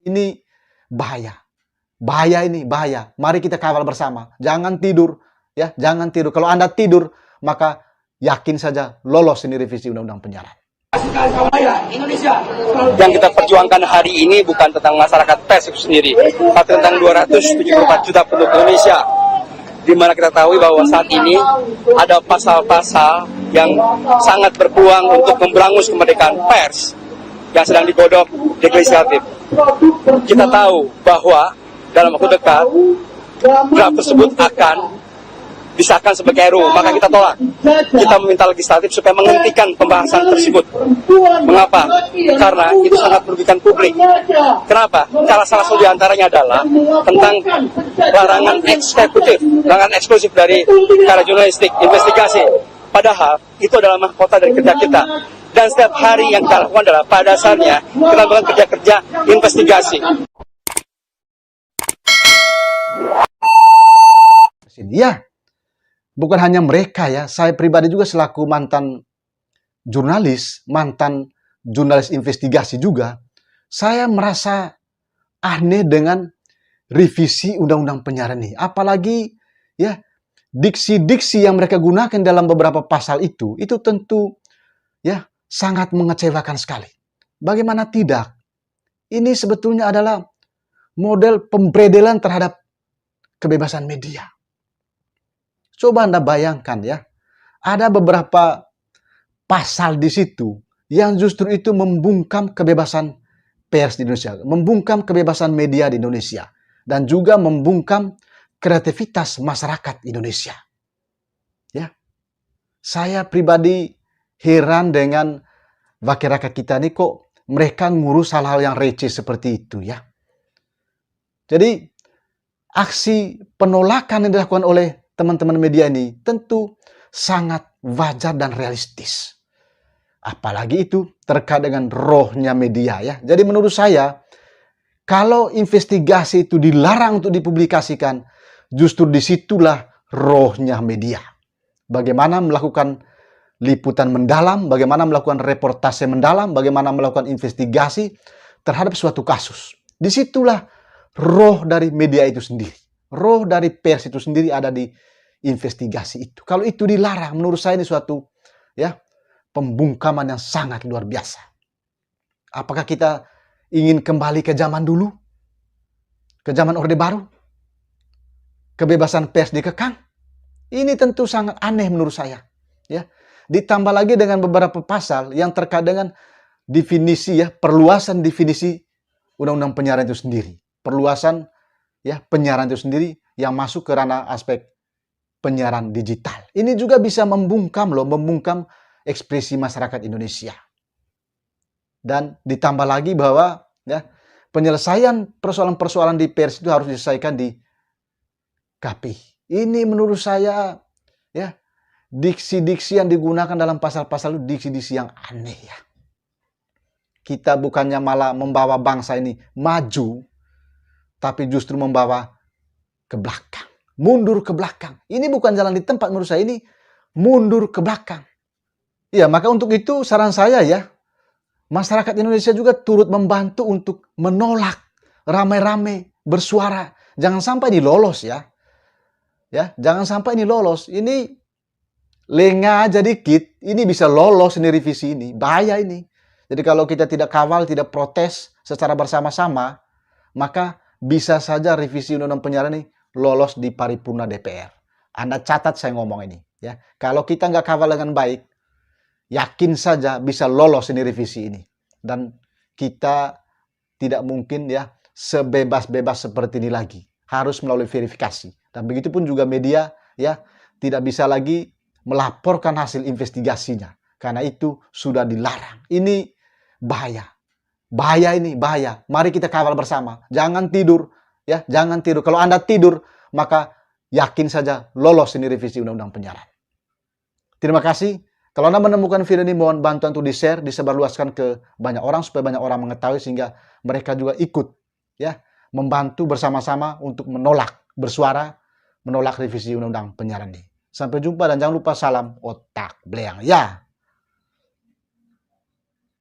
Ini bahaya. Bahaya ini, bahaya. Mari kita kawal bersama. Jangan tidur, ya, jangan tidur. Kalau Anda tidur, maka yakin saja lolos ini revisi Undang-Undang Penyiaran. Yang kita perjuangkan hari ini bukan tentang masyarakat pers itu sendiri, tapi tentang 274 juta penduduk Indonesia, di mana kita tahu bahwa saat ini ada pasal-pasal yang sangat berpeluang untuk memberangus kemerdekaan pers yang sedang digodok di legislatif. Kita tahu bahwa dalam waktu dekat draft tersebut akan disahkan sebagai RUU, maka kita tolak. Kita meminta legislatif supaya menghentikan pembahasan tersebut. Mengapa? Karena itu sangat merugikan publik. Kenapa? Salah satu diantaranya adalah tentang larangan eksekutif, larangan eksklusif dari karya jurnalistik, investigasi. Padahal itu adalah mahkota dari kerja kita. Dan setiap hari yang kita lakukan adalah pada dasarnya kita melakukan kerja-kerja investigasi. Ya, bukan hanya mereka ya, saya pribadi juga selaku mantan jurnalis investigasi juga, saya merasa aneh dengan revisi Undang-Undang Penyiaran ini. Apalagi ya, diksi-diksi yang mereka gunakan dalam beberapa pasal itu tentu ya sangat mengecewakan sekali. Bagaimana tidak? Ini sebetulnya adalah model pemberedelan terhadap kebebasan media. Coba Anda bayangkan ya, ada beberapa pasal di situ yang justru itu membungkam kebebasan pers di Indonesia, membungkam kebebasan media di Indonesia, dan juga membungkam kreativitas masyarakat Indonesia. Ya, saya pribadi heran dengan wakil rakyat kita ini, kok mereka ngurus hal-hal yang receh seperti itu ya. Jadi aksi penolakan yang dilakukan oleh teman-teman media ini tentu sangat wajar dan realistis. Apalagi itu terkait dengan rohnya media ya. Jadi menurut saya, kalau investigasi itu dilarang untuk dipublikasikan, justru disitulah rohnya media. Bagaimana melakukan liputan mendalam, bagaimana melakukan reportase mendalam, bagaimana melakukan investigasi terhadap suatu kasus. Disitulah roh dari media itu sendiri. Roh dari pers itu sendiri ada di investigasi itu. Kalau itu dilarang, menurut saya ini suatu ya pembungkaman yang sangat luar biasa. Apakah kita ingin kembali ke zaman dulu? Ke zaman Orde Baru? Kebebasan pers dikekang? Ini tentu sangat aneh menurut saya. Ya, ditambah lagi dengan beberapa pasal yang terkait dengan definisi ya, perluasan definisi Undang-Undang Penyiaran itu sendiri. Perluasan ya penyiaran itu sendiri yang masuk ke ranah aspek penyiaran digital. Ini juga bisa membungkam ekspresi masyarakat Indonesia. Dan ditambah lagi bahwa ya penyelesaian persoalan-persoalan di pers itu harus diselesaikan di KPI. Ini menurut saya ya diksi-diksi yang digunakan dalam pasal-pasal itu diksi-diksi yang aneh ya. Kita bukannya malah membawa bangsa ini maju, tapi justru membawa ke belakang. Mundur ke belakang. Ini bukan jalan di tempat menurut saya, ini mundur ke belakang. Ya, maka untuk itu saran saya ya, masyarakat Indonesia juga turut membantu untuk menolak, ramai-ramai bersuara. Jangan sampai ini lolos ya. Ya, jangan sampai ini lolos. Ini lengah aja dikit, ini bisa lolos ini revisi ini. Bahaya ini. Jadi kalau kita tidak kawal, tidak protes secara bersama-sama, maka bisa saja revisi Undang-Undang Penyiaran ini lolos di paripurna DPR. Anda catat saya ngomong ini ya. Kalau kita nggak kawal dengan baik, yakin saja bisa lolos ini revisi ini. Dan kita tidak mungkin ya sebebas-bebas seperti ini lagi. Harus melalui verifikasi. Dan begitu pun juga media ya tidak bisa lagi melaporkan hasil investigasinya. Karena itu sudah dilarang. Ini bahaya. Bahaya ini, bahaya. Mari kita kawal bersama. Jangan tidur. Ya, jangan tidur. Kalau Anda tidur, maka yakin saja lolos ini revisi Undang-Undang Penyiaran. Terima kasih. Kalau Anda menemukan video ini, mohon bantuan untuk di-share, disebarluaskan ke banyak orang supaya banyak orang mengetahui sehingga mereka juga ikut ya membantu bersama-sama untuk menolak, bersuara menolak revisi Undang-Undang Penyiaran ini. Sampai jumpa dan jangan lupa salam otak bleang ya.